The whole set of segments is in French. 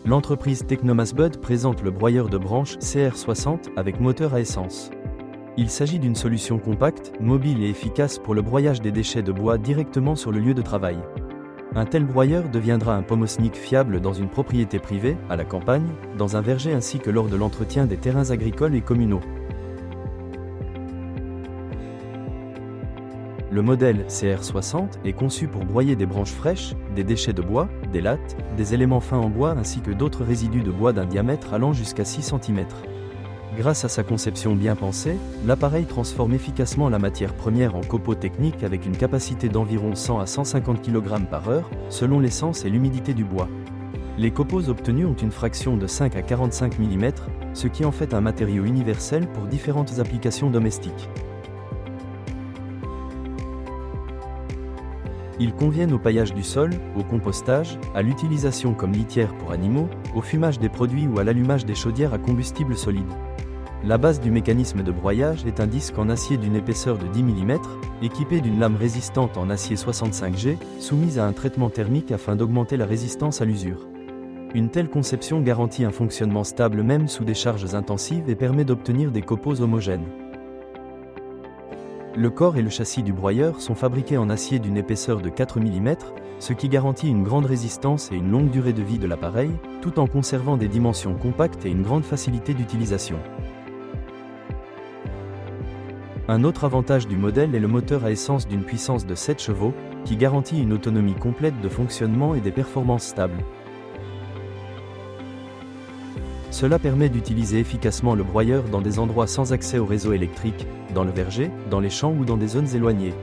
L'entreprise Technomasbud présente le broyeur de branches CR60 avec moteur à essence. Il s'agit d'une solution compacte, mobile et efficace pour le broyage des déchets de bois directement sur le lieu de travail. Un tel broyeur deviendra un pomosnik fiable dans une propriété privée, à la campagne, dans un verger ainsi que lors de l'entretien des terrains agricoles et communaux. Le modèle CR60 est conçu pour broyer des branches fraîches, des déchets de bois, des lattes, des éléments fins en bois ainsi que d'autres résidus de bois d'un diamètre allant jusqu'à 6 cm. Grâce à sa conception bien pensée, l'appareil transforme efficacement la matière première en copeaux techniques avec une capacité d'environ 100 à 150 kg par heure, selon l'essence et l'humidité du bois. Les copeaux obtenus ont une fraction de 5 à 45 mm, ce qui en fait un matériau universel pour différentes applications domestiques. Ils conviennent au paillage du sol, au compostage, à l'utilisation comme litière pour animaux, au fumage des produits ou à l'allumage des chaudières à combustible solide. La base du mécanisme de broyage est un disque en acier d'une épaisseur de 10 mm, équipé d'une lame résistante en acier 65G, soumise à un traitement thermique afin d'augmenter la résistance à l'usure. Une telle conception garantit un fonctionnement stable même sous des charges intensives et permet d'obtenir des copeaux homogènes. Le corps et le châssis du broyeur sont fabriqués en acier d'une épaisseur de 4 mm, ce qui garantit une grande résistance et une longue durée de vie de l'appareil, tout en conservant des dimensions compactes et une grande facilité d'utilisation. Un autre avantage du modèle est le moteur à essence d'une puissance de 7 chevaux, qui garantit une autonomie complète de fonctionnement et des performances stables. Cela permet d'utiliser efficacement le broyeur dans des endroits sans accès au réseau électrique, dans le verger, dans les champs ou dans des zones éloignées.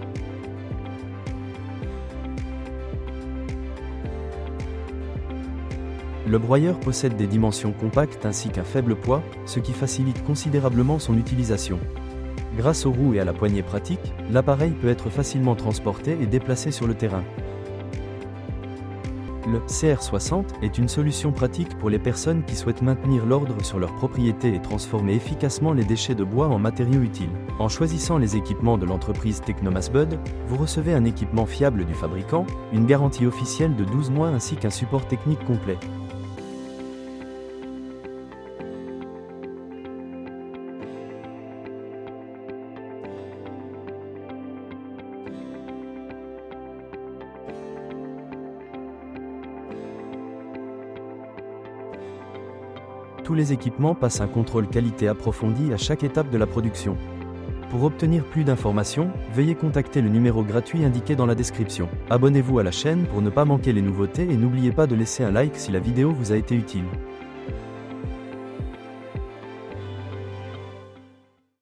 Le broyeur possède des dimensions compactes ainsi qu'un faible poids, ce qui facilite considérablement son utilisation. Grâce aux roues et à la poignée pratique, l'appareil peut être facilement transporté et déplacé sur le terrain. Le CR60 est une solution pratique pour les personnes qui souhaitent maintenir l'ordre sur leur propriété et transformer efficacement les déchets de bois en matériaux utiles. En choisissant les équipements de l'entreprise Technomasbud, vous recevez un équipement fiable du fabricant, une garantie officielle de 12 mois ainsi qu'un support technique complet. Tous les équipements passent un contrôle qualité approfondi à chaque étape de la production. Pour obtenir plus d'informations, veuillez contacter le numéro gratuit indiqué dans la description. Abonnez-vous à la chaîne pour ne pas manquer les nouveautés et n'oubliez pas de laisser un like si la vidéo vous a été utile.